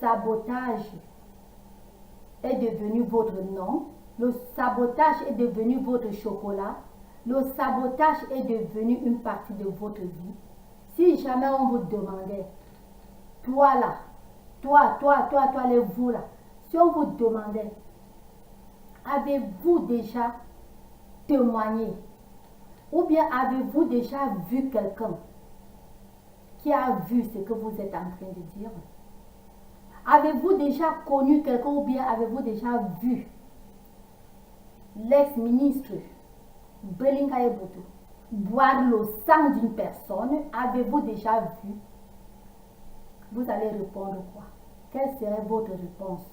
sabotage est devenu votre nom, le sabotage est devenu votre chocolat, le sabotage est devenu une partie de votre vie. Si jamais on vous demandait, toi là, toi, les vous là, si on vous demandait, avez-vous déjà témoigné ou bien avez-vous déjà vu quelqu'un qui a vu ce que vous êtes en train de dire? Avez-vous déjà connu quelqu'un ou bien avez-vous déjà vu l'ex-ministre Belinga Eboutou boire le sang d'une personne? Avez-vous déjà vu? Vous allez répondre quoi? Quelle serait votre réponse?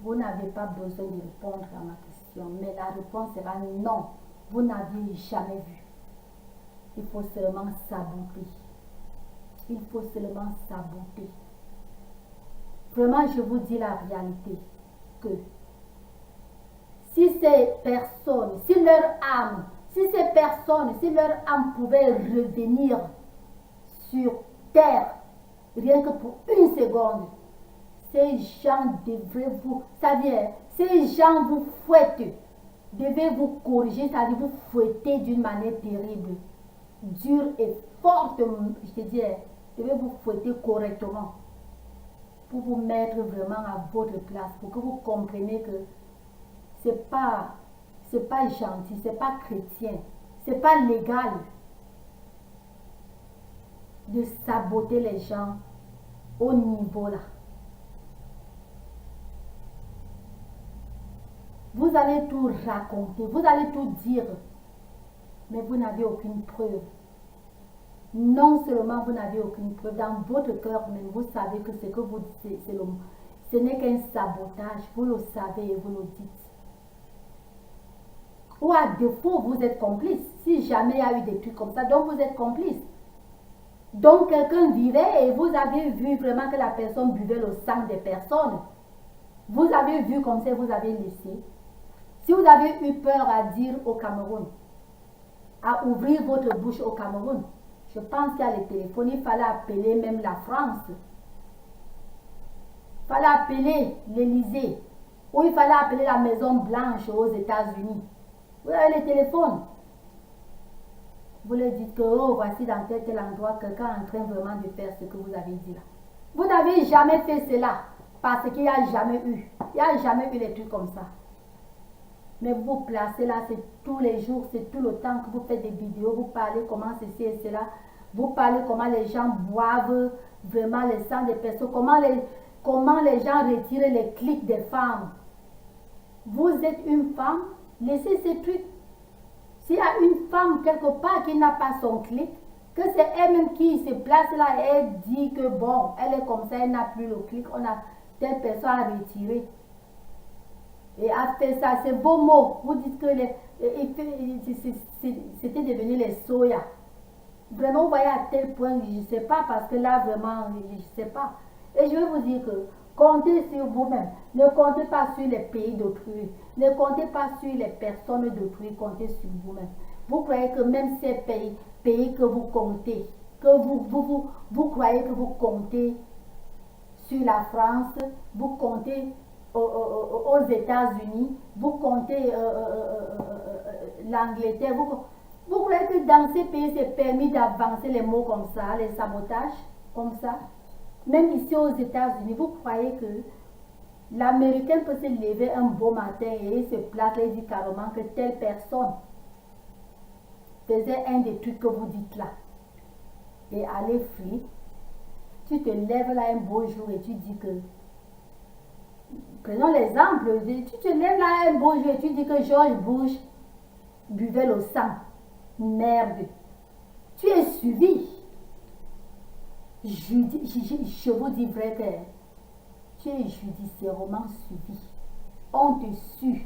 Vous n'avez pas besoin de répondre à ma question, mais la réponse sera non. Vous n'aviez jamais vu. Il faut seulement saboter. Il faut seulement saboter. Vraiment, je vous dis la réalité, que si ces personnes, si leur âme pouvait revenir sur terre, rien que pour une seconde, ces gens devraient vous, c'est-à-dire, ces gens vous fouettent, devaient vous corriger, c'est-à-dire vous fouetter d'une manière terrible, dure et forte, je te dis, devaient vous fouetter correctement, pour vous mettre vraiment à votre place, pour que vous compreniez que c'est pas gentil, c'est pas chrétien, c'est pas légal de saboter les gens au niveau là. Vous allez tout raconter, vous allez tout dire, mais vous n'avez aucune preuve. Non seulement vous n'avez aucune preuve, dans votre cœur même, vous savez que ce que vous dites, ce n'est qu'un sabotage, vous le savez et vous le dites. Ou à défaut, vous êtes complice. Si jamais il y a eu des trucs comme ça, donc vous êtes complice. Donc quelqu'un vivait et vous avez vu vraiment que la personne buvait le sang des personnes. Vous avez vu comme ça, vous avez laissé. Si vous avez eu peur à dire au Cameroun, à ouvrir votre bouche au Cameroun, je pense qu'à le téléphone, il fallait appeler même la France. Il fallait appeler l'Élysée. Ou il fallait appeler la Maison Blanche aux États-Unis. Vous avez le téléphone. Vous leur dites que, oh, voici dans tel endroit, quelqu'un est en train vraiment de faire ce que vous avez dit là. Vous n'avez jamais fait cela parce qu'il n'y a jamais eu. Il n'y a jamais eu des trucs comme ça. Mais vous vous placez là, c'est tous les jours, c'est tout le temps que vous faites des vidéos, vous parlez comment ceci et cela, vous parlez comment les gens boivent vraiment le sang des personnes, comment les gens retirent les clics des femmes. Vous êtes une femme, laissez ces trucs. S'il y a une femme quelque part qui n'a pas son clic, que c'est elle-même qui se place là et elle dit que bon, elle est comme ça, elle n'a plus le clic, on a telle personne à retirer. Et après ça, c'est vos mots. Vous dites que c'était devenu les soya. Vraiment, vous voyez à tel point, je ne sais pas, parce que là, vraiment, je ne sais pas. Et je vais vous dire que comptez sur vous-même. Ne comptez pas sur les pays d'autrui. Ne comptez pas sur les personnes d'autrui. Comptez sur vous-même. Vous croyez que même ces pays que vous comptez, que vous croyez que vous comptez sur la France, vous comptez aux États-Unis, vous comptez l'Angleterre, vous croyez que dans ces pays c'est permis d'avancer les mots comme ça, les sabotages comme ça? Même ici aux États-Unis, vous croyez que l'Américain peut se lever un beau matin et il se place et dit carrément que telle personne faisait un des trucs que vous dites là et aller fuir? Tu te lèves là un beau jour et tu dis que, prenons l'exemple, tu te lèves là un beau jour et tu dis que George Bush buvait le sang. Merde. Tu es suivi. Je vous dis vrai que tu es judiciairement suivi. On te suit.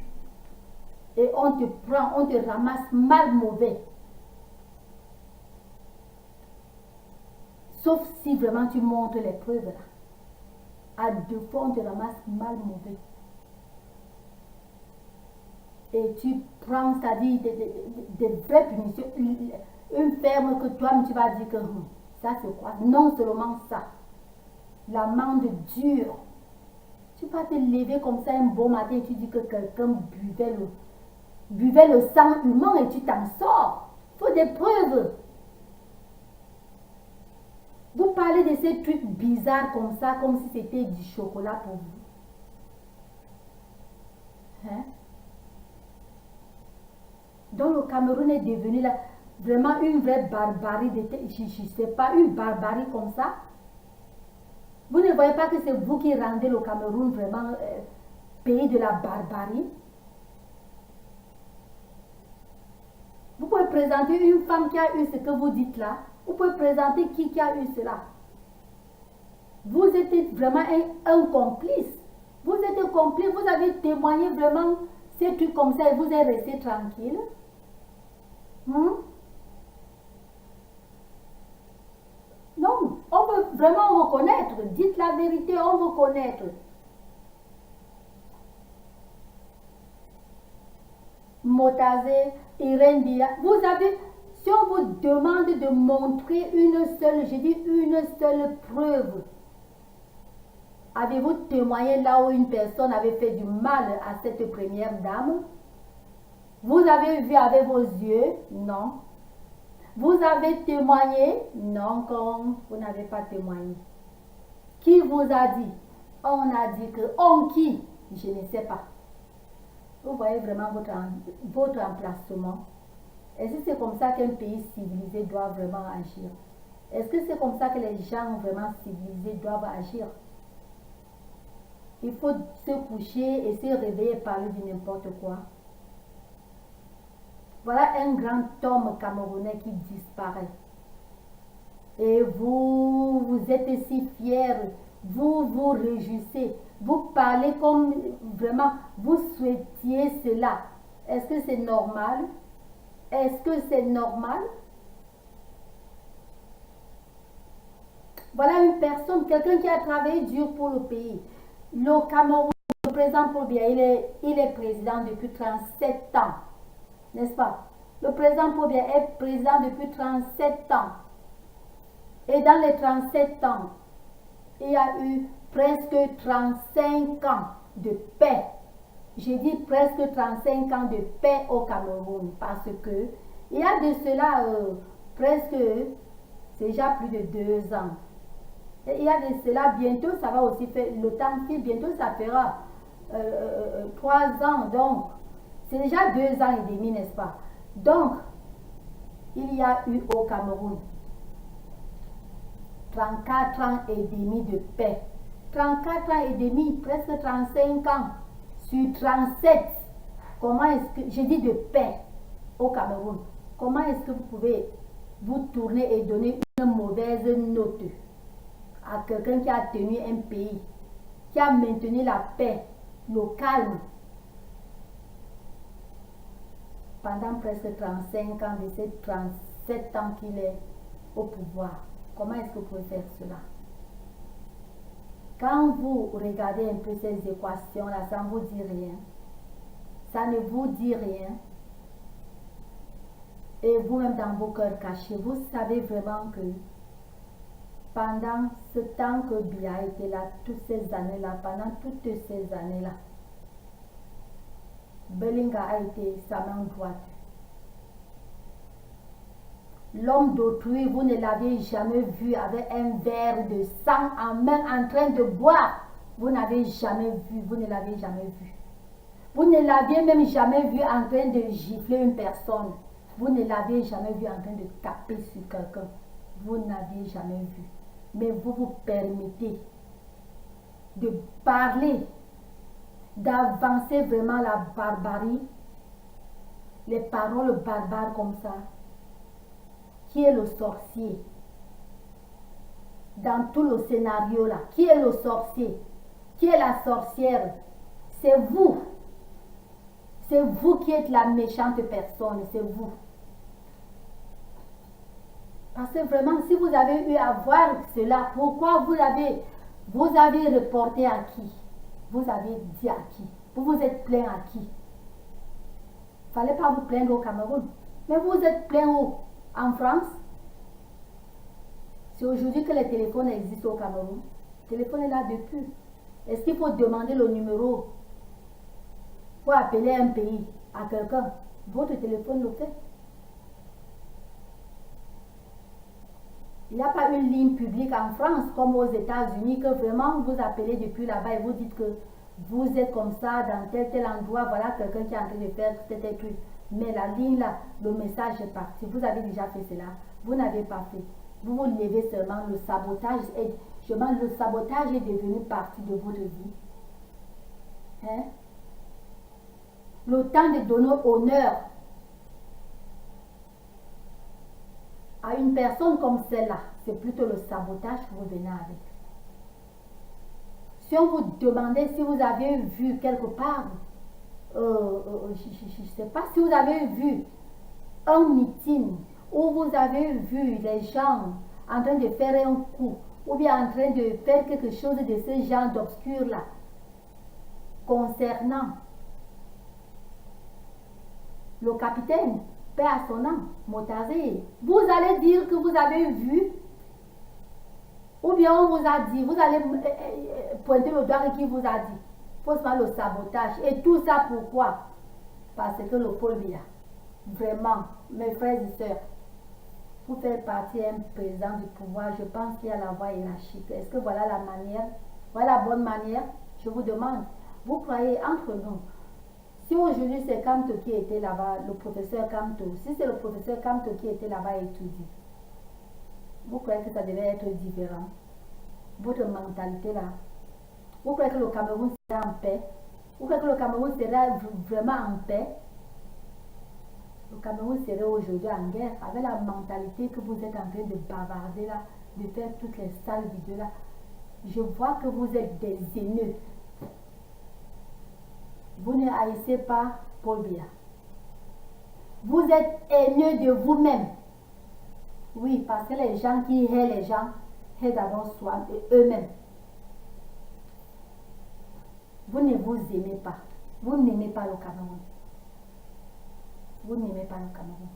Et on te prend, on te ramasse mal mauvais. Sauf si vraiment tu montres les preuves là. À deux fois, on te ramasse mal mauvais. Et tu prends, c'est-à-dire des vraies punitions. Une ferme que toi, tu vas dire que ça c'est quoi? Non seulement ça. l'amande dure. Tu vas te lever comme ça un beau matin et tu dis que quelqu'un buvait le sang humain et tu t'en sors. Il faut des preuves. Vous parlez de ces trucs bizarres comme ça, comme si c'était du chocolat pour vous. Hein? Donc le Cameroun est devenu là, vraiment une vraie barbarie. Je ne sais pas, une barbarie comme ça. Vous ne voyez pas que c'est vous qui rendez le Cameroun vraiment pays de la barbarie? Vous pouvez présenter une femme qui a eu ce que vous dites là. Vous pouvez présenter qui a eu cela. Vous êtes vraiment un complice. Vous êtes complice, vous avez témoigné vraiment ces trucs comme ça et vous êtes resté tranquille. Non, on veut vraiment vous connaître. Dites la vérité, on veut connaître. Motazé, Irène Dia, vous avez, si on vous demande de montrer une seule, je dis une seule preuve, avez-vous témoigné là où une personne avait fait du mal à cette première dame? Vous avez vu avec vos yeux? Non. Vous avez témoigné? Non, comme vous n'avez pas témoigné. Qui vous a dit? On a dit que, qui? Je ne sais pas. Vous voyez vraiment votre emplacement. Est-ce que c'est comme ça qu'un pays civilisé doit vraiment agir? Est-ce que c'est comme ça que les gens vraiment civilisés doivent agir? Il faut se coucher et se réveiller et parler de n'importe quoi. Voilà un grand homme camerounais qui disparaît. Et vous êtes si fiers, vous vous réjouissez, vous parlez comme vraiment vous souhaitiez cela. Est-ce que c'est normal? Est-ce que c'est normal? Voilà une personne, quelqu'un qui a travaillé dur pour le pays. Le Cameroun, le président Paul Biya, il est président depuis 37 ans. N'est-ce pas? Le président Paul Biya est président depuis 37 ans. Et dans les 37 ans, il y a eu presque 35 ans de paix. J'ai dit presque 35 ans de paix au Cameroun parce que il y a de cela presque, c'est déjà plus de 2 ans. Et il y a de cela, bientôt ça va aussi faire, le temps file, bientôt ça fera 3 ans. Donc, c'est déjà 2 ans et demi, n'est-ce pas? Donc, il y a eu au Cameroun 34 ans et demi de paix. 34 ans et demi, presque 35 ans sur 37. Comment est-ce que, je dis de paix au Cameroun, comment est-ce que vous pouvez vous tourner et donner une mauvaise note à quelqu'un qui a tenu un pays, qui a maintenu la paix, le calme pendant presque 35 ans de ces 37 ans qu'il est au pouvoir? Comment est-ce que vous pouvez faire cela? Quand vous regardez un peu ces équations-là, ça ne vous dit rien. Ça ne vous dit rien. Et vous-même dans vos cœurs cachés, vous savez vraiment que pendant ce temps que Biya était là, toutes ces années-là, pendant toutes ces années-là, Belinga a été sa main droite. L'homme d'autrui, vous ne l'avez jamais vu avec un verre de sang en main en train de boire. Vous n'avez jamais vu, vous ne l'avez jamais vu. Vous ne l'aviez même jamais vu en train de gifler une personne. Vous ne l'avez jamais vu en train de taper sur quelqu'un. Vous n'avez jamais vu. Mais vous vous permettez de parler, d'avancer vraiment la barbarie, les paroles barbares comme ça. Qui est le sorcier? Dans tout le scénario là, qui est le sorcier? Qui est la sorcière? C'est vous. C'est vous qui êtes la méchante personne, c'est vous. Parce que vraiment, si vous avez eu à voir cela, pourquoi vous avez reporté à qui? Vous avez dit à qui? Vous vous êtes plaint à qui? Il ne fallait pas vous plaindre au Cameroun. Mais vous êtes plaint où? En France? C'est aujourd'hui que les téléphones existent au Cameroun. téléphone est là depuis. Est-ce qu'il faut demander le numéro pour appeler un pays à quelqu'un? Votre téléphone le fait. Il n'y a pas une ligne publique en France comme aux États-Unis que vraiment vous appelez depuis là-bas et vous dites que vous êtes comme ça dans tel endroit, voilà quelqu'un qui est en train de faire tel truc. Mais la ligne là, le message est parti. Vous avez déjà fait cela. Vous n'avez pas fait. Vous vous levez seulement. Le sabotage est devenu partie de votre vie. Hein? Le temps de donner honneur à une personne comme celle-là, c'est plutôt le sabotage que vous venez avec. Si on vous demandait si vous avez vu quelque part, je ne sais pas, si vous avez vu un meeting où vous avez vu les gens en train de faire un coup ou bien en train de faire quelque chose de ce genre d'obscur là concernant le capitaine, paix à son âme, Motazé, vous allez dire que vous avez vu ou bien on vous a dit, vous allez pointer le doigt qui vous a dit. Faussement le sabotage. Et tout ça pourquoi? Parce que le Paul Biya, vraiment, mes frères et sœurs, pour faire partie d'un président du pouvoir, je pense qu'il y a la voie hiérarchique. Est-ce que voilà la manière? Voilà la bonne manière? Je vous demande. Vous croyez entre nous? Si aujourd'hui c'est Kamto qui était là-bas, le professeur Kamto, si c'est le professeur Kamto qui était là-bas et étudie, vous croyez que ça devait être différent? Votre mentalité là, vous croyez que le Cameroun sera en paix? Vous croyez que le Cameroun sera vraiment en paix? Le Cameroun serait aujourd'hui en guerre avec la mentalité que vous êtes en train de bavarder là, de faire toutes les sales vidéos là. Je vois que vous êtes des haineux. Vous ne haïssez pas Paul Biya. Vous êtes haineux de vous-même. Oui, parce que les gens qui haïssent les gens, haïssent d'abord soi et eux-mêmes. Vous ne vous aimez pas. Vous n'aimez pas le Cameroun. Vous n'aimez pas le Cameroun.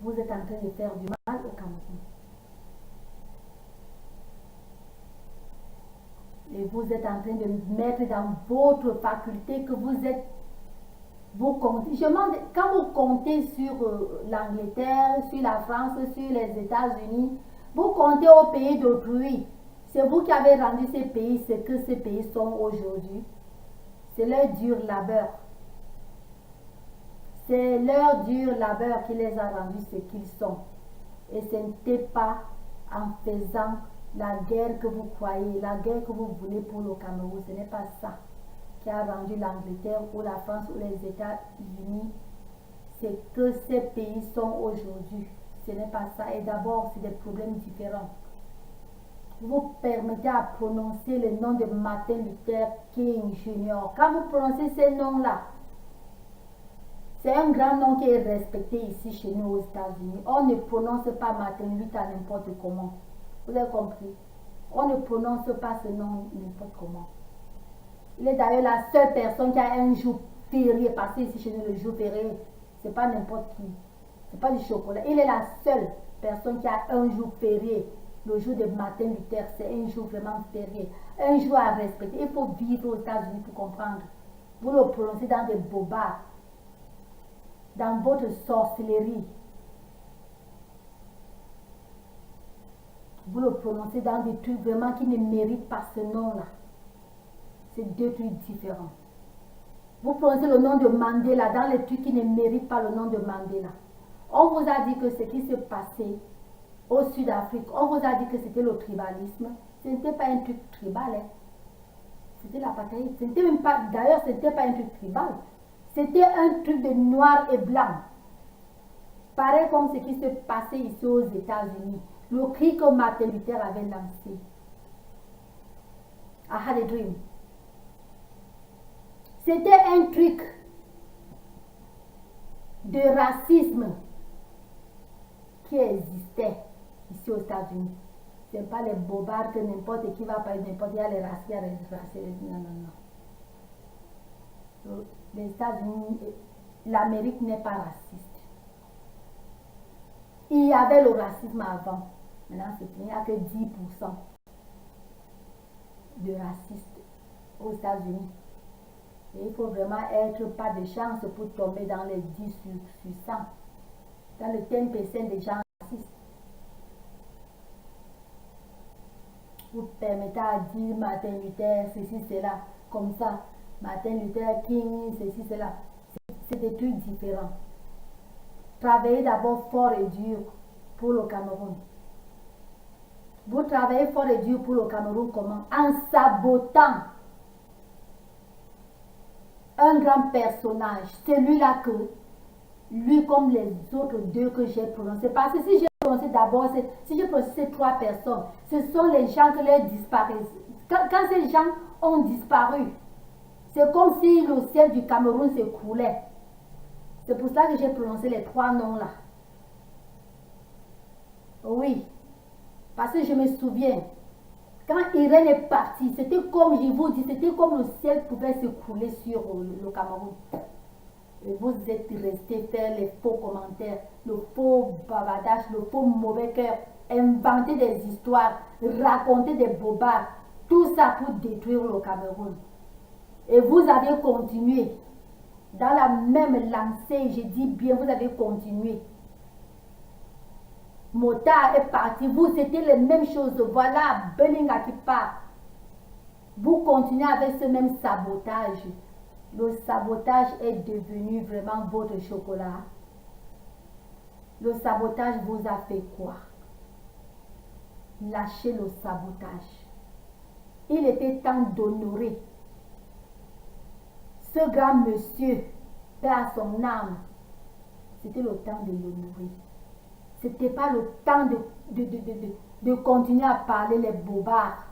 Vous êtes en train de faire du mal au Cameroun. Et vous êtes en train de mettre dans votre faculté que vous êtes, vous comptez, quand vous comptez sur l'Angleterre, sur la France, sur les États-Unis, vous comptez au pays d'autrui. C'est vous qui avez rendu ces pays ce que ces pays sont aujourd'hui. C'est leur dur labeur. C'est leur dur labeur qui les a rendus ce qu'ils sont. Et ce n'était pas en faisant la guerre que vous croyez, la guerre que vous voulez pour le Cameroun. Ce n'est pas ça qui a rendu l'Angleterre ou la France ou les États-Unis ce que ces pays sont aujourd'hui. Ce n'est pas ça. Et d'abord, c'est des problèmes différents. Vous permettez à prononcer le nom de Martin Luther King Jr. Quand vous prononcez ces noms-là, c'est un grand nom qui est respecté ici chez nous aux États-Unis. On ne prononce pas Martin Luther n'importe comment. Vous avez compris? On ne prononce pas ce nom n'importe comment. Il est d'ailleurs la seule personne qui a un jour férié, parce que ici chez nous le jour férié, c'est pas n'importe qui. C'est pas du chocolat. Il est la seule personne qui a un jour férié. Le jour de Martin Luther, c'est un jour vraiment férié. Un jour à respecter. Il faut vivre aux États-Unis pour comprendre. Vous le prononcez dans des bobards, dans votre sorcellerie. Vous le prononcez dans des trucs vraiment qui ne méritent pas ce nom-là. C'est deux trucs différents. Vous prononcez le nom de Mandela dans les trucs qui ne méritent pas le nom de Mandela. On vous a dit que ce qui s'est passé au Sud-Afrique, on vous a dit que c'était le tribalisme. Ce n'était pas un truc tribal. Hein. C'était l'apartheid. D'ailleurs, ce n'était pas un truc tribal. C'était un truc de noir et blanc. Pareil comme ce qui s'est passé ici aux États-Unis. Le cri que Martin Luther avait lancé. I had a dream. C'était un truc de racisme qui existait ici aux États-Unis. Ce n'est pas les bobards que n'importe qui va parler, n'importe qui a les racistes. Non, non, non. Les États-Unis, l'Amérique n'est pas raciste. Il y avait le racisme avant. Maintenant, c'est fini. Il n'y a que 10% de racistes aux États-Unis. Et il faut vraiment être pas de chance pour tomber dans les 10 sur 100. Dans le 10% des gens racistes. Vous permettez à dire Martin Luther, ceci, cela, comme ça. Martin Luther King, ceci, cela. C'est des trucs différents. Travaillez d'abord fort et dur pour le Cameroun. Vous travaillez fort et dur pour le Cameroun comment? En sabotant un grand personnage, celui-là que, lui comme les autres deux que j'ai prononcés. Parce que si j'ai prononcé d'abord, si j'ai prononcé ces 3 personnes, ce sont les gens que les disparaissent. Quand ces gens ont disparu, c'est comme si le ciel du Cameroun s'écroulait. C'est pour ça que j'ai prononcé les 3 noms là. Oui, parce que je me souviens, quand Irène est partie, c'était comme je vous dis, c'était comme le ciel pouvait s'écrouler sur le Cameroun. Et vous êtes restés faire les faux commentaires, le faux bavardage, le faux mauvais cœur, inventer des histoires, raconter des bobards, tout ça pour détruire le Cameroun. Et vous avez continué dans la même lancée, je dis bien, vous avez continué. Motard est parti, vous c'était les mêmes choses. Voilà, Belinga qui part. Vous continuez avec ce même sabotage. Le sabotage est devenu vraiment votre chocolat. Le sabotage vous a fait quoi? Lâchez le sabotage. Il était temps d'honorer ce grand monsieur, paix à son âme. C'était le temps de l'honorer. C'était pas le temps de continuer à parler les bobards.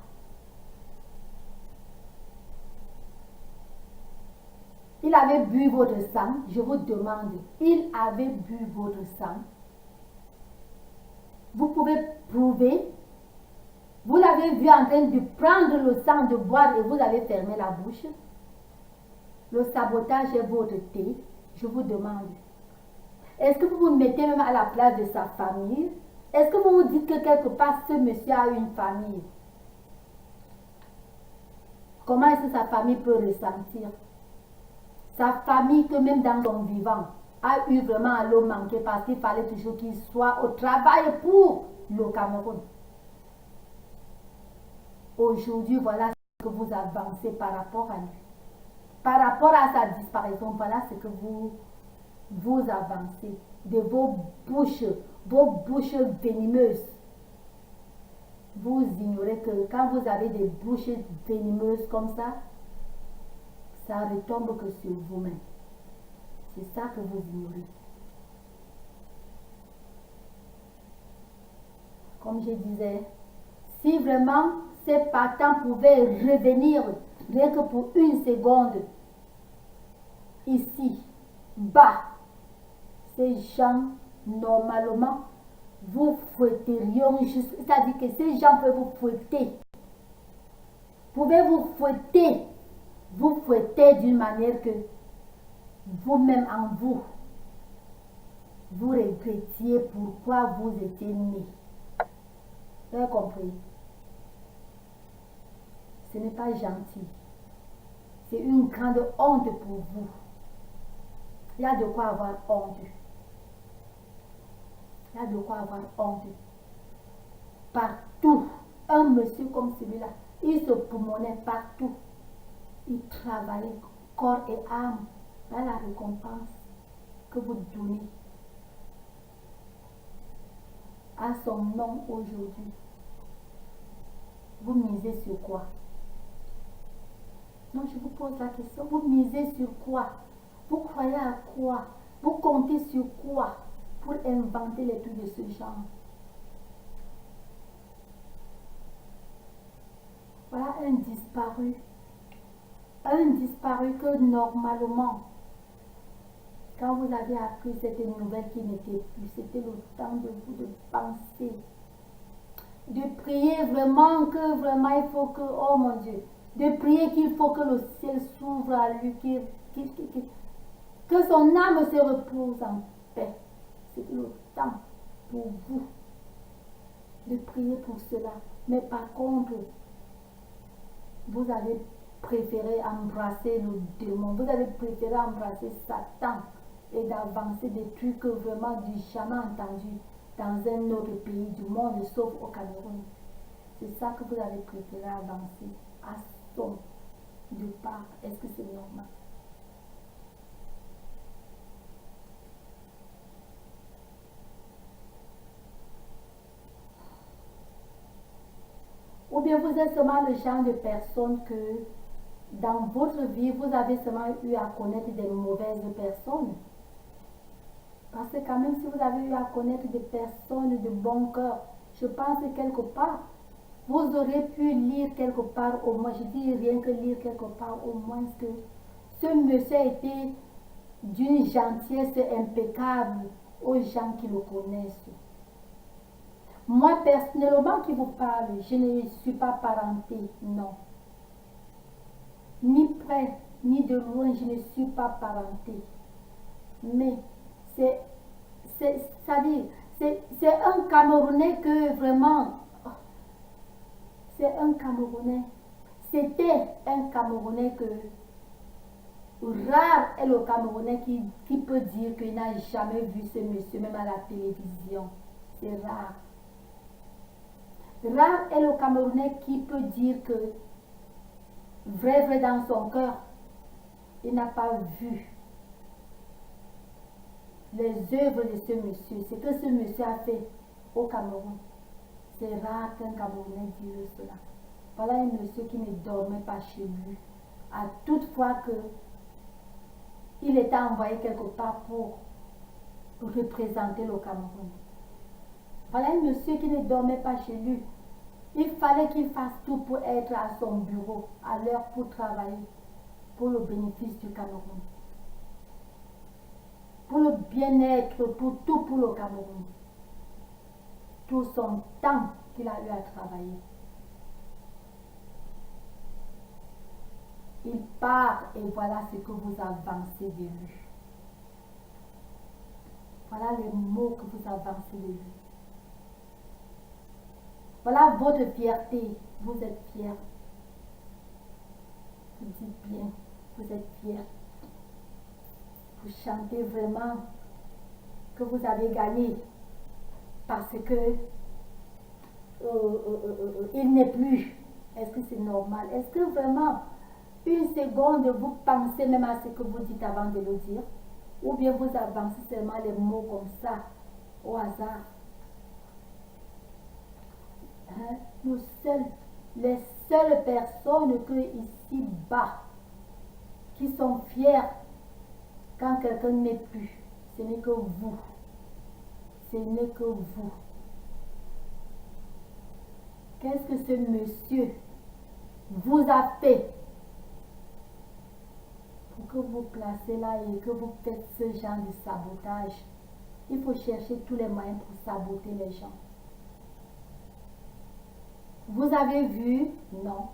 Il avait bu votre sang, je vous demande, il avait bu votre sang. Vous pouvez prouver. Vous l'avez vu en train de prendre le sang, de boire et vous avez fermé la bouche. Le sabotage est votre thé, je vous demande. Est-ce que vous vous mettez même à la place de sa famille? Est-ce que vous vous dites que quelque part ce monsieur a une famille? Comment est-ce que sa famille peut ressentir? Sa famille que même dans son vivant a eu vraiment à le manquer parce qu'il fallait toujours qu'il soit au travail pour le Cameroun. Aujourd'hui, voilà ce que vous avancez par rapport à lui. Par rapport à sa disparition, voilà ce que vous avancez de vos bouches venimeuses. Vous ignorez que quand vous avez des bouches venimeuses comme ça retombe que sur vous-même. C'est ça que vous ignorez. Comme je disais, si vraiment ces partants pouvaient revenir rien que pour une seconde, ici, bas, ces gens, normalement, vous fouetterions juste, c'est-à-dire que ces gens peuvent vous fouetter. Pouvez vous fouetter d'une manière que vous-même en vous regrettiez pourquoi vous étiez né. Vous avez compris? Ce n'est pas gentil. C'est une grande honte pour vous. Il y a de quoi avoir honte. Il y a de quoi avoir honte. Partout, un monsieur comme celui-là, il se promenait partout. Il travaillait corps et âme dans la récompense que vous donnez à son nom aujourd'hui. Vous misez sur quoi? Non, je vous pose la question. Vous misez sur quoi? Vous croyez à quoi? Vous comptez sur quoi pour inventer les trucs de ce genre? Voilà un disparu. Un disparu que normalement, quand vous avez appris cette nouvelle qui n'était plus, c'était le temps de vous de penser, de prier vraiment que vraiment il faut que, oh mon Dieu, de prier qu'il faut que le ciel s'ouvre à lui, que son âme se repose en paix. C'est le temps pour vous de prier pour cela. Mais par contre, vous avez préféré embrasser le démon, vous avez préféré embrasser Satan et d'avancer des trucs que vraiment du jamais entendu dans un autre pays du monde, sauf au Cameroun. C'est ça que vous avez préféré avancer à son départ. Est-ce que c'est normal? Ou bien vous êtes seulement le genre de personne que dans votre vie, vous avez seulement eu à connaître des mauvaises personnes. Parce que quand même, si vous avez eu à connaître des personnes de bon cœur, je pense que quelque part, vous aurez pu lire quelque part au moins, je dis rien que lire quelque part au moins que ce monsieur était d'une gentillesse impeccable aux gens qui le connaissent. Moi, personnellement, qui vous parle, je ne suis pas parentée, non. Ni près, ni de loin, je ne suis pas parentée. Mais c'est un Camerounais que vraiment, c'est un Camerounais. C'était un Camerounais que rare est le Camerounais qui peut dire qu'il n'a jamais vu ce monsieur, même à la télévision. C'est rare. Rare est le Camerounais qui peut dire que, vrai dans son cœur, il n'a pas vu les œuvres de ce monsieur, ce que ce monsieur a fait au Cameroun. C'est rare qu'un Camerounais dise cela. Voilà un monsieur qui ne dormait pas chez lui. À toutefois que il était envoyé quelque part pour représenter le Cameroun. Voilà un monsieur qui ne dormait pas chez lui. Il fallait qu'il fasse tout pour être à son bureau, à l'heure pour travailler, pour le bénéfice du Cameroun. Pour le bien-être, pour tout pour le Cameroun. Tout son temps qu'il a eu à travailler. Il part et voilà ce que vous avancez de lui. Voilà les mots que vous avancez de lui. Voilà votre fierté. Vous êtes fier. Vous dites bien, vous êtes fier. Vous chantez vraiment que vous avez gagné parce que il n'est plus. Est-ce que c'est normal? Est-ce que vraiment une seconde vous pensez même à ce que vous dites avant de le dire? Ou bien vous avancez seulement les mots comme ça, au hasard? Hein? Les seules personnes que ici bas qui sont fiers quand quelqu'un n'est plus, ce n'est que vous. Ce n'est que vous. Qu'est-ce que ce monsieur vous a fait pour que vous placez là et que vous faites ce genre de sabotage? Il faut chercher tous les moyens pour saboter les gens. Vous avez vu? Non.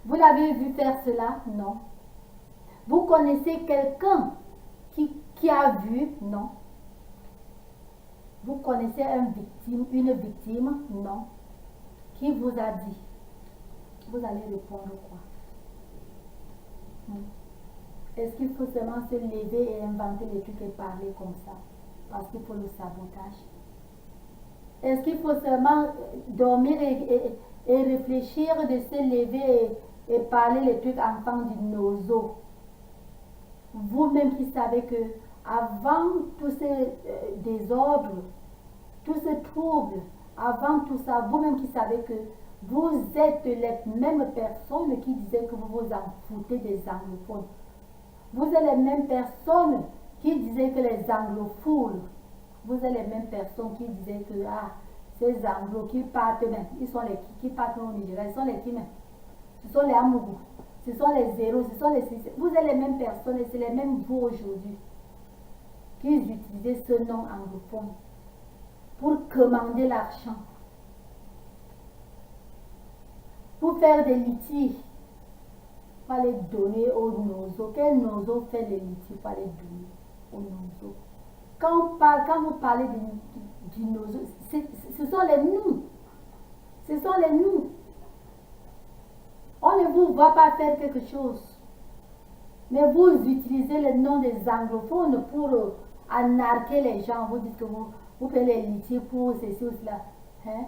Vous l'avez vu faire cela? Non. Vous connaissez quelqu'un qui a vu? Non. Vous connaissez une victime? Non. Qui vous a dit? Vous allez répondre quoi? Est-ce qu'il faut seulement se lever et inventer des trucs et parler comme ça? Parce qu'il faut le sabotage. Est-ce qu'il faut seulement dormir et réfléchir de se lever et parler les trucs enfants du nozo? Vous-même qui savez que avant tous ces désordres, tous ces troubles, avant tout ça, vous-même qui savez que vous êtes les mêmes personnes qui disaient que vous vous en foutez des anglophones. Vous êtes les mêmes personnes qui disaient que les anglophones, vous êtes les mêmes personnes qui disaient que ces anglos qui partent même, ils sont les qui partent au Nigeria, ils sont les qui même. Ce sont les Amougou, ce sont les zéros, ce sont les six. Vous êtes les mêmes personnes et c'est les mêmes vous aujourd'hui qui utilisez ce nom anglophone pour commander l'argent, pour faire des litiges, pour les donner aux nozo. Quel nozo fait les litiges pour les donner aux nozo? quand vous parlez du nozo, ce sont les nous. Ce sont les nous. On ne vous voit pas faire quelque chose. Mais vous utilisez le nom des anglophones pour anarquer les gens. Vous dites que vous faites les litiges pour ceci ou cela. Hein?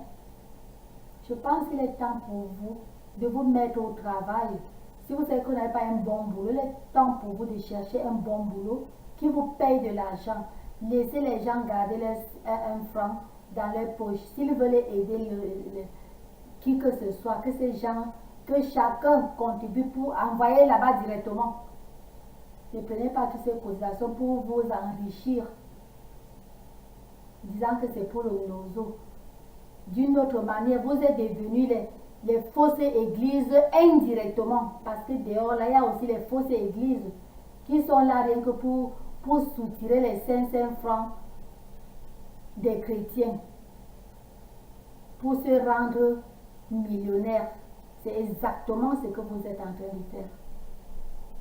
Je pense qu'il est temps pour vous de vous mettre au travail. Si vous savez que vous n'avez pas un bon boulot, il est temps pour vous de chercher un bon boulot qui vous paye de l'argent. Laissez les gens garder un franc dans leur poche. S'ils veulent aider qui que ce soit, que ces gens, que chacun contribue pour envoyer là-bas directement. Ne prenez pas toutes ces cotisations pour vous enrichir, disant que c'est pour le nozo. D'une autre manière, vous êtes devenus les fausses églises indirectement, parce que dehors, là, il y a aussi les fausses églises qui sont là rien que pour soutirer les 500 francs des chrétiens, pour se rendre millionnaires. C'est exactement ce que vous êtes en train de faire.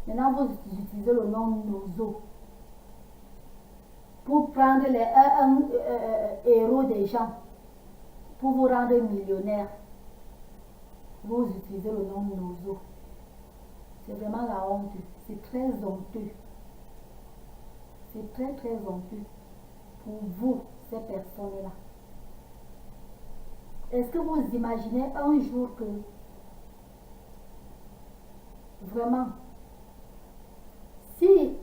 Maintenant, vous utilisez le nom nozo pour prendre les héros des gens, pour vous rendre millionnaire. Vous utilisez le nom nozo. C'est vraiment la honte. C'est très honteux. C'est très très honteux pour vous, ces personnes-là. Est-ce que vous imaginez un jour que vraiment, si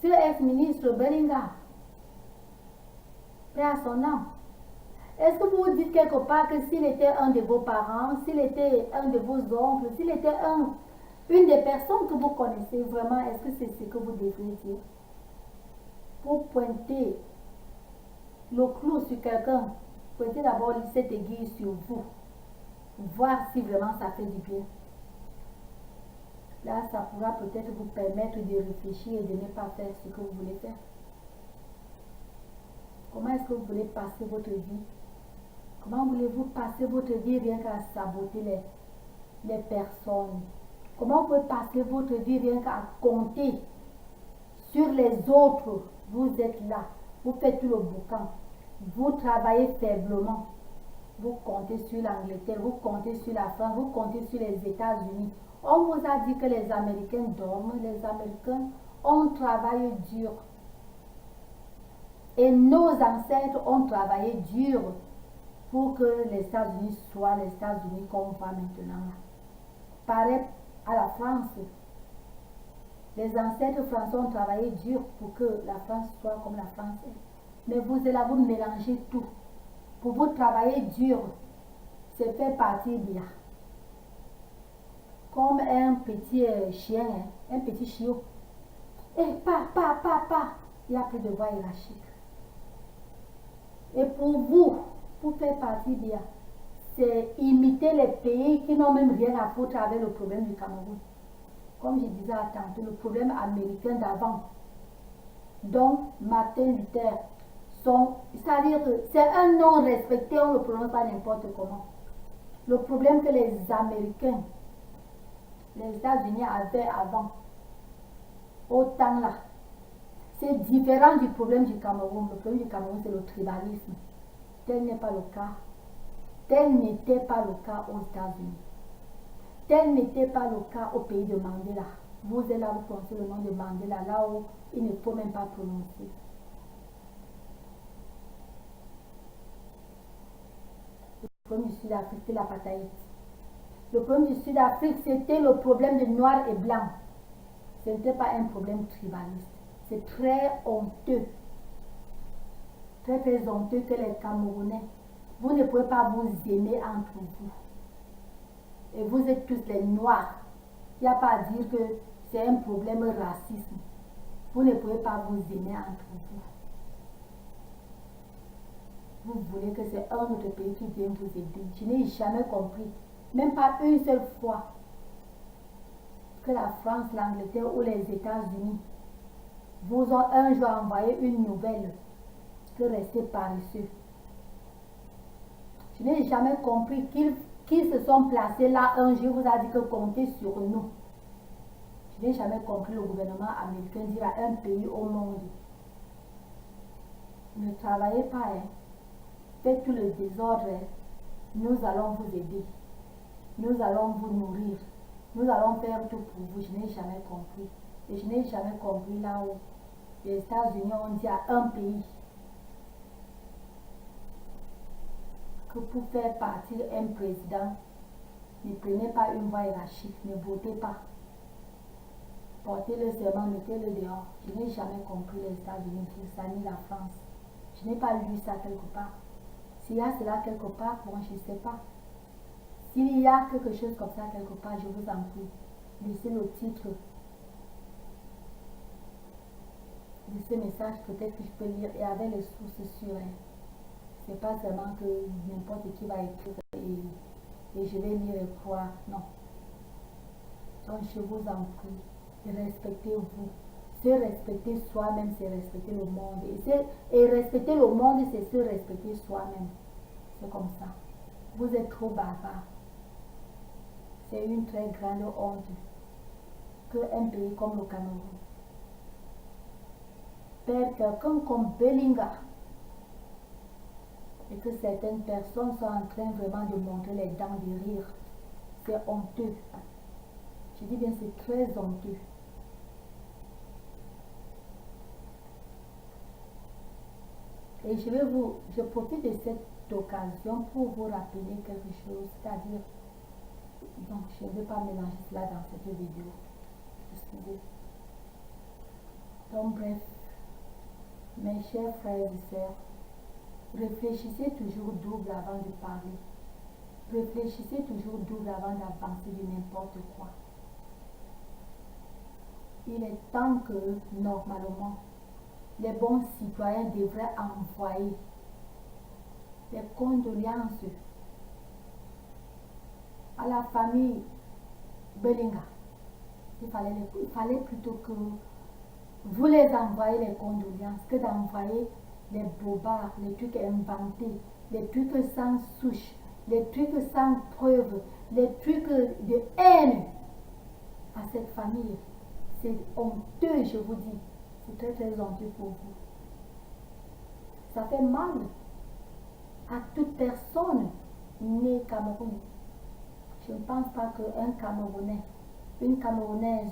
ce ex-ministre Bellinga, paix à son âme, est-ce que vous vous dites quelque part que s'il était un de vos parents, s'il était un de vos oncles, s'il était une des personnes que vous connaissez vraiment, est-ce que c'est ce que vous devriez dire? Pour pointer le clou sur quelqu'un, pointez d'abord cette aiguille sur vous, voir si vraiment ça fait du bien. Là, ça pourra peut-être vous permettre de réfléchir et de ne pas faire ce que vous voulez faire. Comment est-ce que vous voulez passer votre vie? Comment voulez-vous passer votre vie rien qu'à saboter les personnes? Comment vous pouvez passer votre vie rien qu'à compter sur les autres? Vous êtes là, vous faites tout le boucan, vous travaillez faiblement, vous comptez sur l'Angleterre, vous comptez sur la France, vous comptez sur les États-Unis. On vous a dit que les Américains dorment, les Américains ont travaillé dur. Et nos ancêtres ont travaillé dur pour que les États-Unis soient les États-Unis qu'on voit maintenant. Pareil à la France. Les ancêtres français ont travaillé dur pour que la France soit comme la France est. Mais vous êtes là, vous mélangez tout. Pour vous travailler dur, c'est faire partir bien. Comme un petit chien, un petit chiot. Et pas, il n'y a plus de voix hiérarchique. Et pour vous, pour faire partie bien, c'est imiter les pays qui n'ont même rien à foutre avec le problème du Cameroun. Comme je disais à tantôt, le problème américain d'avant. Donc, Martin Luther, c'est-à-dire que c'est un nom respecté, on ne le prononce pas n'importe comment. Le problème que les Américains, les États-Unis avaient avant, au temps là, c'est différent du problème du Cameroun. Le problème du Cameroun, c'est le tribalisme. Tel n'est pas le cas. Tel n'était pas le cas aux États-Unis. Tel n'était pas le cas au pays de Mandela. Vous êtes là, vous prononcez le nom de Mandela, là où il ne faut même pas prononcer. Le problème du Sud-Afrique, c'est l'apartheid. Le problème du Sud-Afrique, c'était le problème de noir et blanc. Ce n'était pas un problème tribaliste. C'est très honteux. Très très honteux que les Camerounais, vous ne pouvez pas vous aimer entre vous. Et vous êtes tous les noirs. Il n'y a pas à dire que c'est un problème racisme. Vous ne pouvez pas vous aimer entre vous. Vous voulez que c'est un autre pays qui vienne vous aider. Je n'ai jamais compris, même pas une seule fois, que la France, l'Angleterre ou les États-Unis vous ont un jour envoyé une nouvelle que rester paresseux. Je n'ai jamais compris qu'ils se sont placés là un jour, vous a dit que comptez sur nous. Je n'ai jamais compris le gouvernement américain dire à un pays au monde Ne travaillez pas, hein. Faites tout le désordre, hein. Nous allons vous aider. Nous allons vous nourrir. Nous allons faire tout pour vous. Je n'ai jamais compris. Et je n'ai jamais compris là où les États-Unis ont dit à un pays que pour faire partir un président, ne prenez pas une voie hiérarchique, ne votez pas. Portez le serment, mettez-le dehors. Je n'ai jamais compris les États-Unis dire ça, ni la France. Je n'ai pas lu ça quelque part. S'il y a cela quelque part, bon, je ne sais pas. S'il y a quelque chose comme ça quelque part, je vous en prie, laissez le titre de ce message, peut-être que je peux lire, et avec les sources sûres. C'est pas seulement que n'importe qui va écrire et je vais lire et croire. Non. Donc je vous en prie, respectez-vous. Se respecter soi-même, c'est respecter le monde. Et respecter le monde, c'est se respecter soi-même. C'est comme ça. Vous êtes trop barbare. C'est une très grande honte qu'un pays comme le Cameroun perd quelqu'un comme Bellinga et que certaines personnes sont en train vraiment de montrer les dents de rire. C'est honteux. Je dis bien, c'est très honteux. Et je profite de cette occasion pour vous rappeler quelque chose, c'est-à-dire, donc je ne vais pas mélanger cela dans cette vidéo. Excusez. Donc bref, mes chers frères et sœurs, réfléchissez toujours double avant de parler. Réfléchissez toujours double avant d'avancer de n'importe quoi. Il est temps que, normalement, les bons citoyens devraient envoyer des condoléances à la famille Bellinga. Il fallait plutôt que vous les envoyez les condoléances que d'envoyer les bobards, les trucs inventés, les trucs sans souche, les trucs sans preuve, les trucs de haine à cette famille. C'est honteux, je vous dis. C'est très très honteux pour vous. Ça fait mal à toute personne née Cameroun. Je ne pense pas qu'un Camerounais, une Camerounaise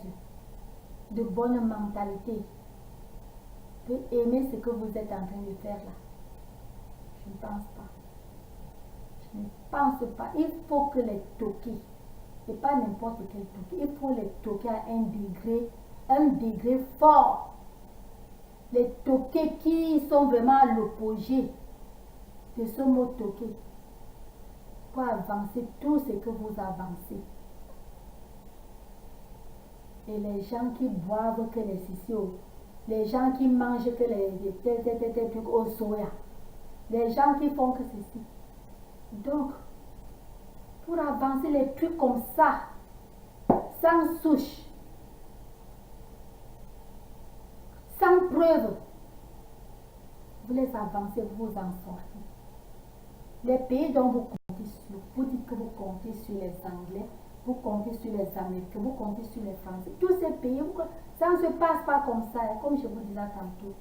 de bonne mentalité peut aimer ce que vous êtes en train de faire là. Je ne pense pas. Je ne pense pas. Il faut que les toquer, et pas n'importe quel toquer, il faut les toquer à un degré fort. Les toqués qui sont vraiment à l'opposé de ce mot toquer pour avancer tout ce que vous avancez. Et les gens qui boivent que les sisio, les gens qui mangent que les trucs au soya, les gens qui font que ceci. Donc, pour avancer les trucs comme ça, sans souche, sans preuve, vous les avancez, vous vous en sortez. Les pays dont vous comptez sur, vous dites que vous comptez sur les Anglais, vous comptez sur les Américains, vous comptez sur les Français. Tous ces pays, ça ne se passe pas comme ça, comme je vous disais tantôt.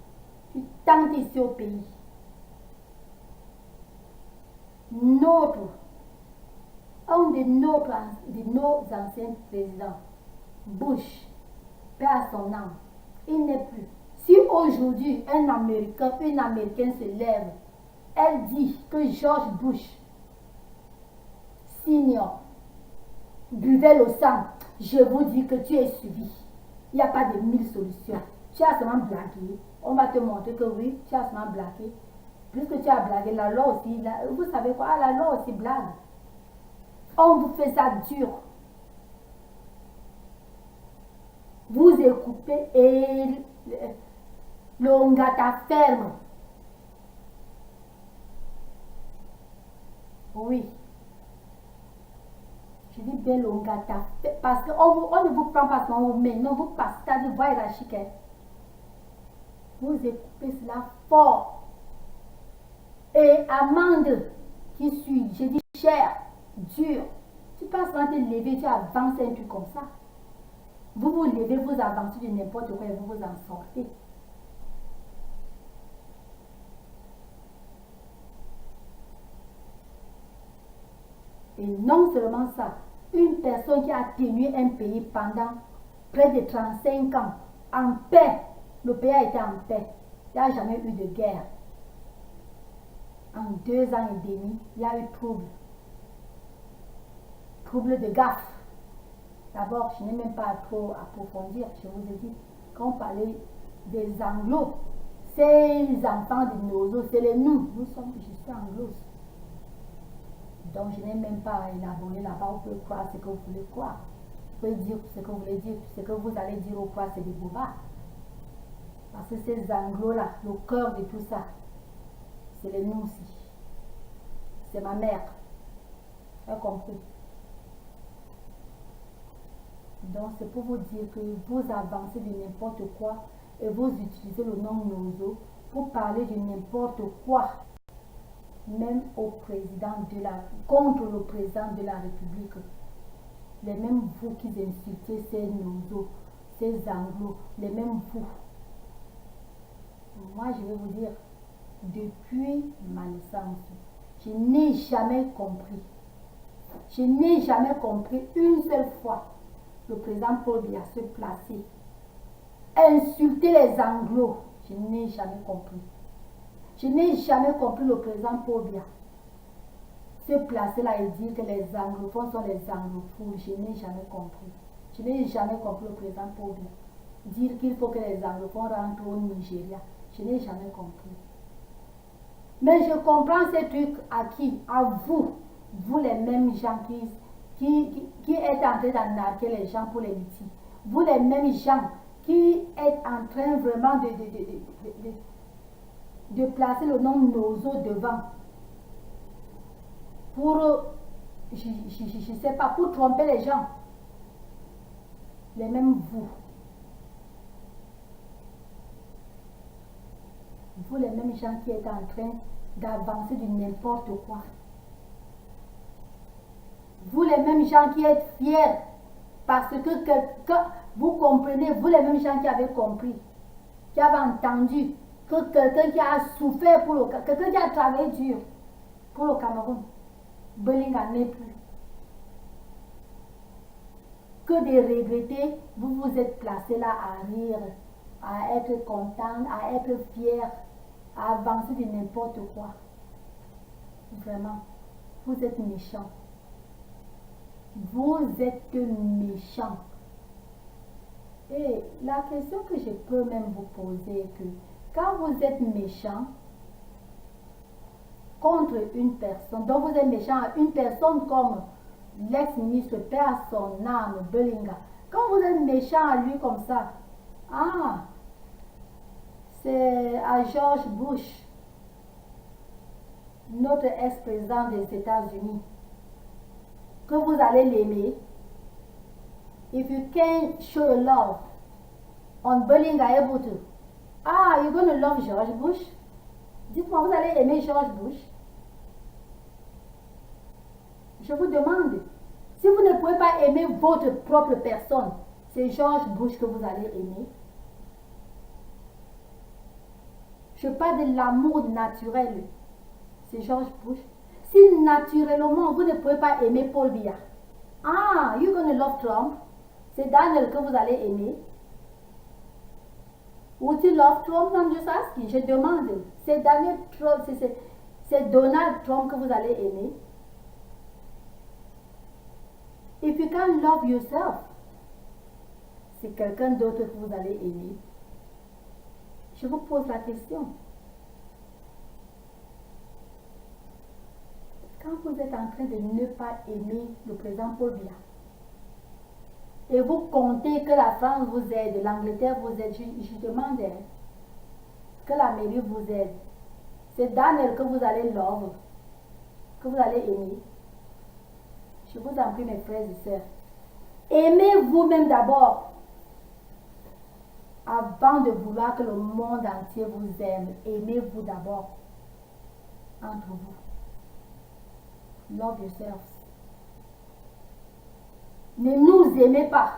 Tu tentes ici au pays. Un de nos anciens présidents, Bush, paix à son âme, il n'est plus. Si aujourd'hui un Américain, une Américaine se lève, elle dit que George Bush Senior buvait le sang, je vous dis que tu es suivi. Il n'y a pas de 1000 solutions. Tu as seulement blagué. On va te montrer que oui, tu as seulement blagué. Puisque tu as blagué, la loi aussi, vous savez quoi, la loi aussi blague. On vous fait ça dur. Vous écoutez et le ngata ferme. Oui. Je dis bien le ngata parce qu'on ne vous prend pas son mais non, vous passez, c'est-à-dire voie hiérarchique. Vous écoutez cela fort. Et amende qui suit, je dis cher, dur. Tu passes quand te lever, tu avances un truc comme ça. Vous vous levez, vous avancez de n'importe quoi et vous vous en sortez. Et non seulement ça, une personne qui a tenu un pays pendant près de 35 ans en paix, le pays a été en paix, il n'y a jamais eu de guerre. En 2 ans et demi, il y a eu trouble de gaffe. D'abord, je n'ai même pas trop approfondir, je vous ai dit, quand on parlait des anglos, ces enfants de Nozo, c'est les nous sommes, je suis anglos. Donc je n'ai même pas élaboré là-bas, vous pouvez croire ce que vous voulez croire. Vous pouvez dire ce que vous voulez dire, ce que vous allez dire ou quoi, c'est des bobards. Parce que ces anglos-là, le cœur de tout ça, c'est les nous aussi. C'est ma mère. Vous avez compris? Donc c'est pour vous dire que vous avancez de n'importe quoi et vous utilisez le nom Nozo pour parler de n'importe quoi, même au président contre le président de la République. Les mêmes vous qui insultez ces Nozo, ces anglos, les mêmes vous. Moi je vais vous dire, depuis ma naissance, je n'ai jamais compris. Je n'ai jamais compris une seule fois le président Paul Biya se placer, insulter les anglos. Je n'ai jamais compris. Je n'ai jamais compris le président Paul Biya se placer là et dire que les anglophones sont les anglophones. Je n'ai jamais compris. Je n'ai jamais compris le président Paul Biya dire qu'il faut que les anglophones rentrent au Nigeria. Je n'ai jamais compris. Mais je comprends ces trucs à qui? À vous. Vous les mêmes gens qui êtes en train d'arnaquer les gens pour les litiges. Vous les mêmes gens qui êtes en train vraiment de placer le nom Nozo devant. Pour, je ne sais pas, pour tromper les gens. Les mêmes vous. Vous les mêmes gens qui êtes en train d'avancer de n'importe quoi. Vous les mêmes gens qui êtes fiers parce que vous comprenez, vous les mêmes gens qui avez compris, qui avez entendu que quelqu'un qui a souffert pour le Cameroun, quelqu'un qui a travaillé dur pour le Cameroun, Belinga n'est plus. Que de regretter, vous vous êtes placé là à rire, à être content, à être fier, à avancer de n'importe quoi. Vraiment, vous êtes méchants. Vous êtes méchants. Et la question que je peux même vous poser est que quand vous êtes méchant contre une personne, donc vous êtes méchant à une personne comme l'ex-ministre perd son âme, Belinga, quand vous êtes méchant à lui comme ça, c'est à George Bush, notre ex-président des États-Unis, que vous allez l'aimer. If you can't show your love on Belinga Ebutu, you're going to love George Bush? Dites-moi, vous allez aimer George Bush? Je vous demande, si vous ne pouvez pas aimer votre propre personne, c'est George Bush que vous allez aimer. Je parle de l'amour naturel. C'est George Bush. Si naturellement vous ne pouvez pas aimer Paul Biya, you're gonna love Trump. C'est Daniel que vous allez aimer. Would you love Trump? I'm just asking. Je demande. C'est Daniel Trump, c'est Donald Trump que vous allez aimer. If you can't love yourself, c'est quelqu'un d'autre que vous allez aimer. Je vous pose la question. Quand vous êtes en train de ne pas aimer le président Paul Biya, et vous comptez que la France vous aide, l'Angleterre vous aide, je demande que la mairie vous aide. C'est Daniel que vous allez love, que vous allez aimer. Je vous en prie, mes frères et sœurs. Aimez vous-même d'abord, avant de vouloir que le monde entier vous aime. Aimez-vous d'abord, entre vous. Love yourselves. Ne nous aimez pas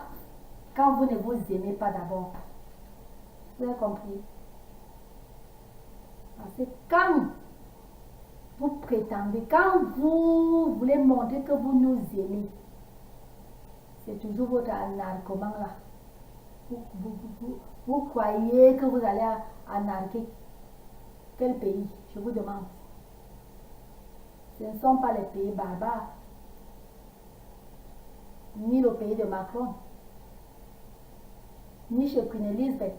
quand vous ne vous aimez pas d'abord. Vous avez compris? Parce que quand vous prétendez, quand vous voulez montrer que vous nous aimez, c'est toujours votre narcoman là. Vous croyez que vous allez anarquer quel pays? Je vous demande. Ce ne sont pas les pays barbares, ni le pays de Macron, ni chez Queen Elizabeth,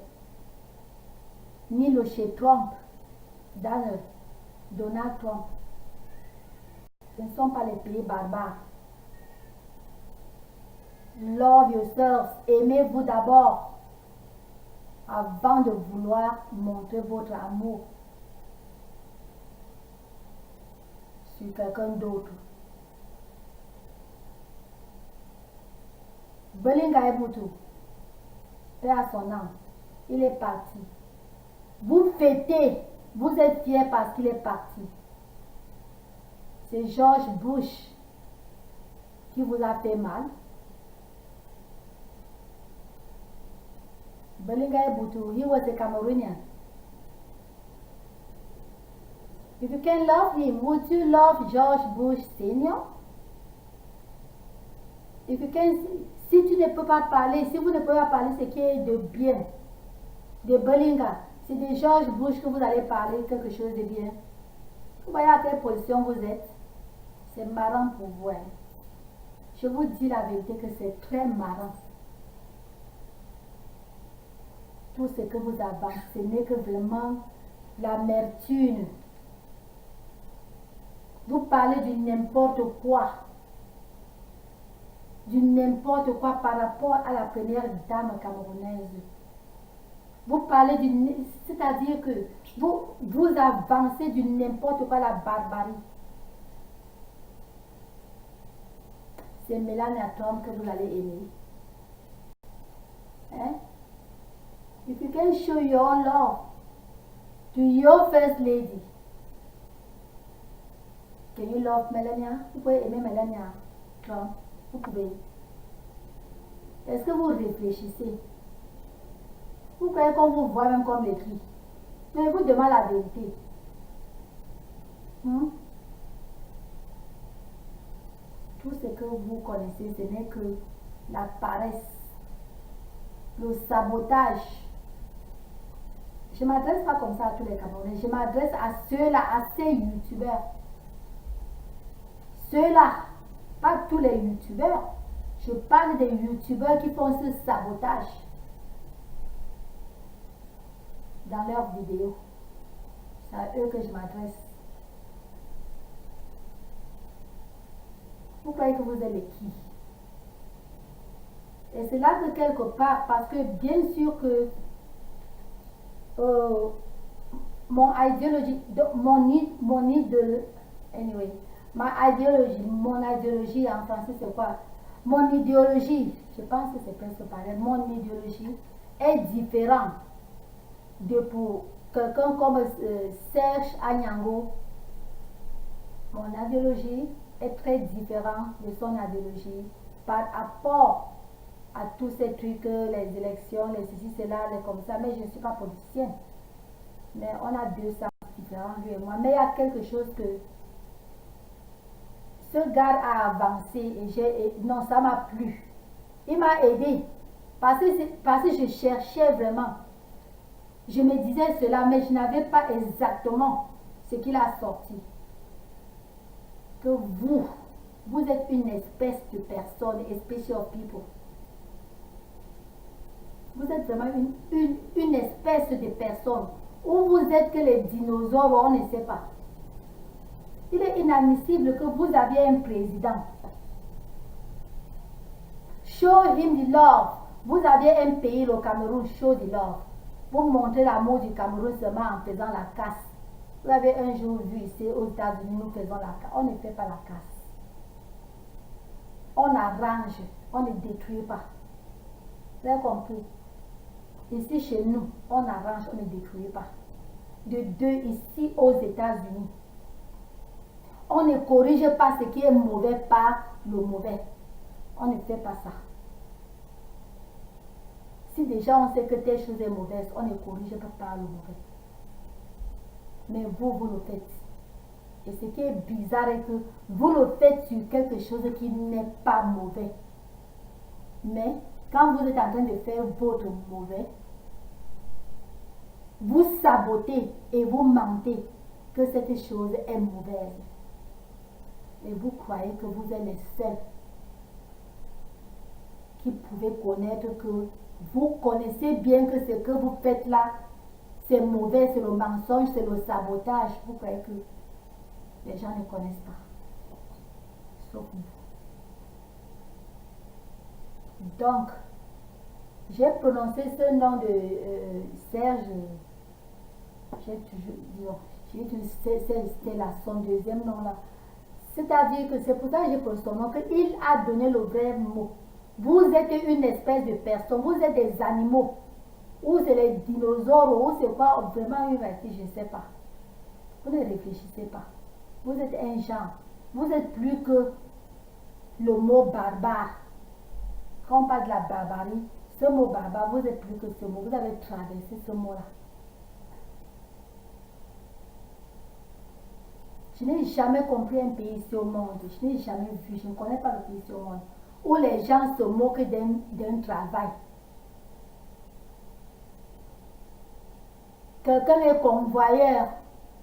ni le chez Trump, Donald Trump. Ce ne sont pas les pays barbares. Love yourselves. Aimez-vous d'abord avant de vouloir montrer votre amour sur quelqu'un d'autre. Belinga Eboutu, paix à son âme, il est parti. Vous fêtez, vous êtes fiers parce qu'il est parti. C'est George Bush qui vous a fait mal. Belinga Eboutu, he was a Cameroonian. If you can love him, would you love George Bush Senior? If you can, si tu ne peux pas parler, si vous ne pouvez pas parler ce qui est de bien, de Belinga, c'est de George Bush que vous allez parler quelque chose de bien. Vous voyez à quelle position vous êtes? C'est marrant pour vous. Hein? Je vous dis la vérité que c'est très marrant. Tout ce que vous avancez, ce n'est que vraiment l'amertume. Vous parlez du n'importe quoi. Du n'importe quoi par rapport à la première dame camerounaise. Vous parlez du... C'est-à-dire que vous avancez du n'importe quoi, la barbarie. C'est Melania Trump que vous allez aimer. Hein? If you can show your love to your first lady, can you love Melania? Vous pouvez aimer Melania Trump. Vous pouvez. Est-ce que vous réfléchissez? Vous croyez qu'on vous voit même comme les filles? Mais vous demandez la vérité. Tout ce que vous connaissez, ce n'est que la paresse, le sabotage. Je ne m'adresse pas comme ça à tous les Camerounais. Je m'adresse à ceux-là, à ces youtubeurs. Ceux-là, pas tous les youtubeurs. Je parle des youtubeurs qui font ce sabotage dans leurs vidéos. C'est à eux que je m'adresse. Vous croyez que vous êtes les qui? Et c'est là que quelque part, parce que bien sûr que mon idéologie, mon idéologie en français c'est quoi? Mon idéologie, je pense que c'est presque pareil, mon idéologie est différente de pour quelqu'un comme Serge Anyango. Mon idéologie est très différente de son idéologie par rapport à tous ces trucs, les élections, les ceci, cela, les comme ça. Mais je ne suis pas politicienne. Mais on a deux sens différents, lui et moi. Mais il y a quelque chose que ce gars a avancé et non, ça m'a plu. Il m'a aidé parce que je cherchais vraiment. Je me disais cela, mais je n'avais pas exactement ce qu'il a sorti. Que vous êtes une espèce de personne, a special people. Vous êtes vraiment une espèce de personne. Où vous êtes que les dinosaures, on ne sait pas. Il est inadmissible que vous aviez un président. Show him the love. Vous aviez un pays, le Cameroun, show the love. Vous montrez l'amour du Cameroun seulement en faisant la casse. Vous avez un jour vu ici aux États-Unis, nous faisons la casse. On ne fait pas la casse. On arrange, on ne détruit pas. Vous avez compris? Ici chez nous, on arrange, on ne détruit pas. De deux, ici aux États-Unis, on ne corrige pas ce qui est mauvais par le mauvais. On ne fait pas ça. Si déjà on sait que telle chose est mauvaise, on ne corrige pas par le mauvais. Mais vous le faites. Et ce qui est bizarre est que vous le faites sur quelque chose qui n'est pas mauvais. Mais quand vous êtes en train de faire votre mauvais, vous sabotez et vous mentez que cette chose est mauvaise. Et vous croyez que vous êtes les seuls qui pouvez connaître que vous connaissez bien que ce que vous faites là, c'est mauvais, c'est le mensonge, c'est le sabotage. Vous croyez que les gens ne connaissent pas. Sauf vous. Donc, j'ai prononcé ce nom de Serge. J'ai utilisé son deuxième nom là. C'est-à-dire que c'est pour ça que j'ai prononcé son nom, qu'il a donné le vrai mot. Vous êtes une espèce de personne, vous êtes des animaux. Ou c'est les dinosaures, ou c'est quoi, vraiment une réalité, je ne sais pas. Vous ne réfléchissez pas. Vous êtes un genre. Vous êtes plus que le mot barbare. Quand on parle de la barbarie, ce mot barbare, vous êtes plus que ce mot. Vous avez traversé ce mot-là. Je n'ai jamais compris un pays ici au monde. Je n'ai jamais vu, je ne connais pas le pays ici au monde, où les gens se moquent d'un travail. Quelqu'un est convoyeur,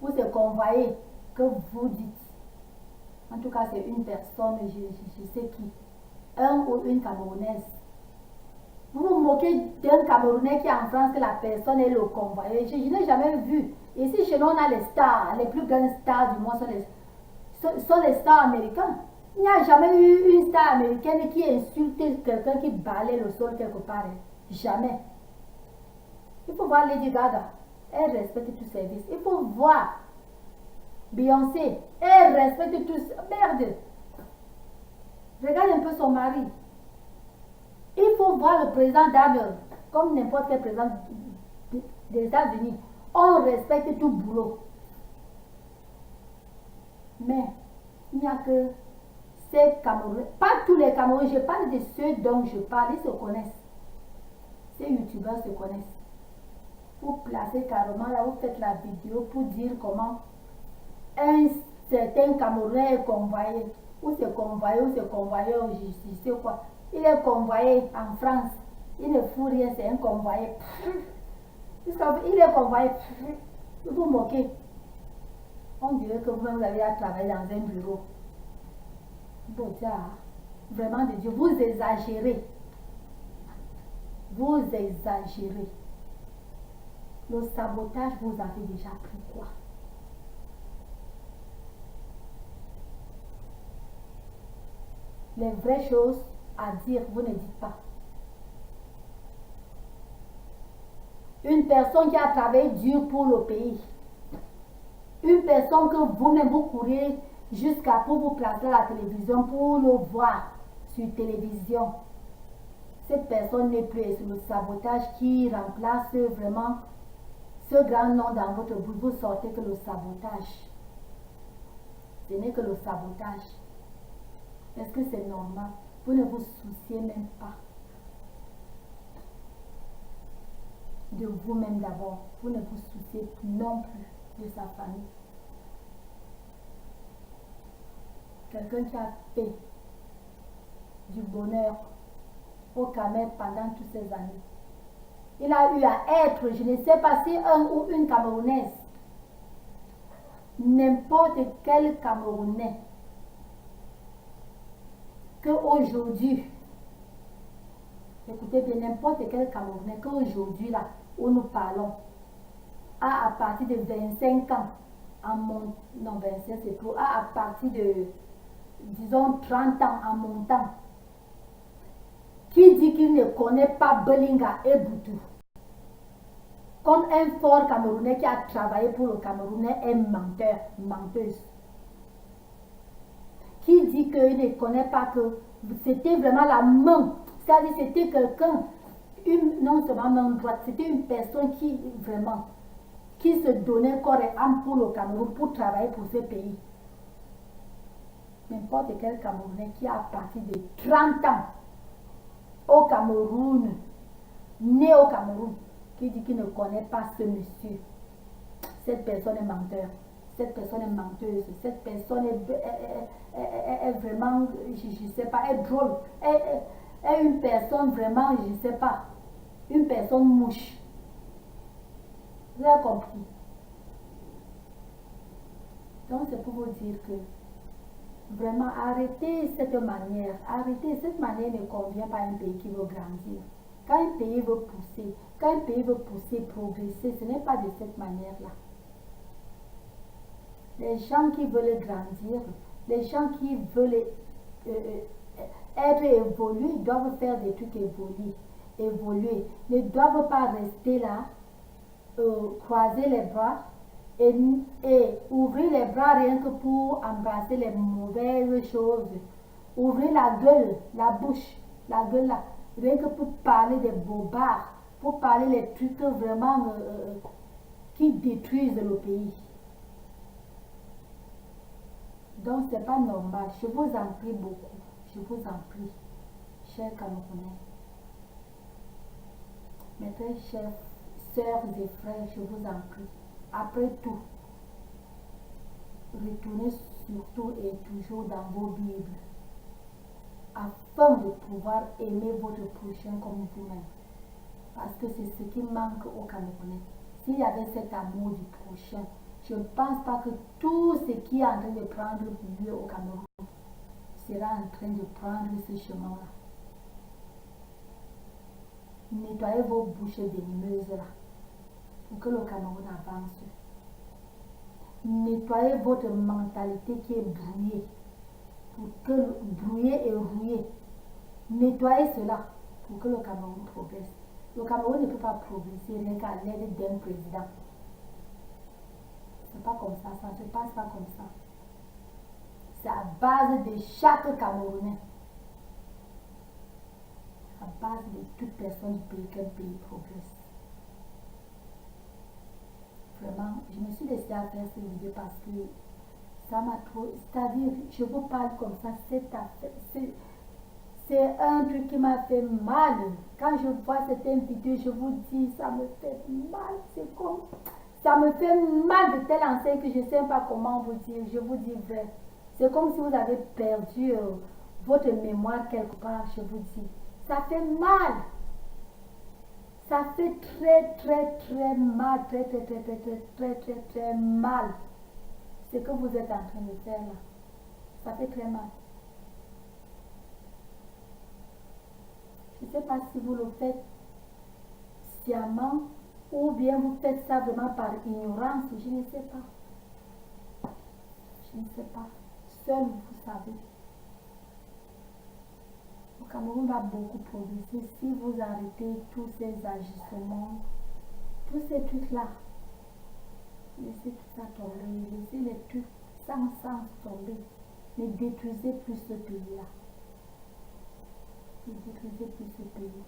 ou c'est convoyé, que vous dites. En tout cas, c'est une personne, je sais qui. Un ou une Camerounaise. Vous vous moquez d'un Camerounais qui est en France, que la personne est le convoyeur. Je n'ai jamais vu. Ici, chez nous, on a les stars. Les plus grandes stars du monde sont les stars américains. Il n'y a jamais eu une star américaine qui insulte quelqu'un qui balaye le sol quelque part. Jamais. Il faut voir Lady Gaga. Elle respecte tout service. Il faut voir Beyoncé. Elle respecte tout. Merde. Regarde un peu son mari. Il faut voir le président d'Arnold, comme n'importe quel président des États-Unis. On respecte tout boulot. Mais il n'y a que ces Camerounais. Pas tous les Camerounais. Je parle de ceux dont je parle. Ils se connaissent. Ces youtubeurs se connaissent. Vous placez carrément là, vous faites la vidéo pour dire comment un certain Camerounais est convoyé. Ou c'est convoyé, ou c'est convoyeur, je sais quoi. Il est convoyé en France. Il ne fout rien, c'est un convoyé. Il est convoyé. Vous vous moquez. On dirait que vous avez à travailler dans un bureau. Bon, vraiment de Dieu, vous exagérez. Vous exagérez. Le sabotage, vous avez déjà pris quoi? Les vraies choses à dire, vous ne dites pas. Une personne qui a travaillé dur pour le pays. Une personne que vous-même vous courez jusqu'à pour vous placer à la télévision, pour le voir sur télévision. Cette personne n'est plus. C'est le sabotage qui remplace vraiment ce grand nom dans votre bouche. Vous sortez que le sabotage. Ce n'est que le sabotage. Est-ce que c'est normal? Vous ne vous souciez même pas de vous-même d'abord. Vous ne vous souciez non plus de sa famille. Quelqu'un qui a fait du bonheur au Cameroun pendant toutes ces années. Il a eu à être, je ne sais pas si un ou une Camerounaise, n'importe quel Camerounais, qu'aujourd'hui, écoutez bien, n'importe quel Camerounais qu'aujourd'hui, là, où nous parlons, a à partir de 25 ans, non 25 c'est trop, a à partir de, disons, 30 ans en montant, qui dit qu'il ne connaît pas Belinga et Boutou, comme un fort Camerounais qui a travaillé pour le Camerounais est menteur, menteuse. Qui dit qu'il ne connaît pas que c'était vraiment la main, c'est-à-dire c'était quelqu'un, non seulement main droite, c'était une personne qui vraiment, qui se donnait corps et âme pour le Cameroun, pour travailler pour ce pays. N'importe quel Camerounais qui a à partir de 30 ans au Cameroun, né au Cameroun, qui dit qu'il ne connaît pas ce monsieur, cette personne est menteur. cette personne est menteuse, cette personne est vraiment, je ne sais pas, est drôle, est une personne vraiment, je ne sais pas, une personne mouche. Vous avez compris? Donc c'est pour vous dire que vraiment arrêtez cette manière, ne convient pas à un pays qui veut grandir. Quand un pays veut pousser, progresser, ce n'est pas de cette manière-là. Les gens qui veulent grandir, les gens qui veulent être évolués, doivent faire des trucs évoluer, ne doivent pas rester là, croiser les bras et ouvrir les bras rien que pour embrasser les mauvaises choses, ouvrir la gueule, la bouche, la gueule là, rien que pour parler des bobards, pour parler les trucs vraiment qui détruisent le pays. Donc c'est pas normal. Je vous en prie beaucoup. Je vous en prie, chers Camerounais. Mes très chers sœurs et frères, je vous en prie. Après tout, retournez surtout et toujours dans vos Bibles afin de pouvoir aimer votre prochain comme vous-même. Parce que c'est ce qui manque aux Camerounais. S'il y avait cet amour du prochain, je ne pense pas que tout ce qui est en train de prendre lieu au Cameroun sera en train de prendre ce chemin-là. Nettoyez vos bouches venimeuses là pour que le Cameroun avance. Nettoyez votre mentalité qui est brouillée pour que brouillée et rouillée. Nettoyez cela pour que le Cameroun progresse. Le Cameroun ne peut pas progresser rien qu'à l'aide d'un président. C'est pas comme ça ne se passe pas comme ça. C'est à base de chaque Camerounais. À base de toute personne du pays qu'un pays progresse. Vraiment, je me suis laissée à faire cette vidéo parce que ça m'a trop... C'est-à-dire, je vous parle comme ça, c'est un truc qui m'a fait mal. Quand je vois cette vidéo, je vous dis, ça me fait mal. C'est comme... Ça me fait mal de telle enseigne que je ne sais pas comment vous dire. Je vous dis vrai. C'est comme si vous avez perdu votre mémoire quelque part, je vous dis. Ça fait mal. Ça fait très mal. Très mal. Ce que vous êtes en train de faire là. Ça fait très mal. Je ne sais pas si vous le faites sciemment ou bien vous faites ça vraiment par ignorance. Je ne sais pas. Je ne sais pas. Seul vous savez. Le Cameroun va beaucoup progresser si vous arrêtez tous ces agissements, tous ces trucs-là. Laissez tout ça tomber, laissez les trucs sans sens tomber. Ne détruisez plus ce pays-là. Ne détruisez plus ce pays.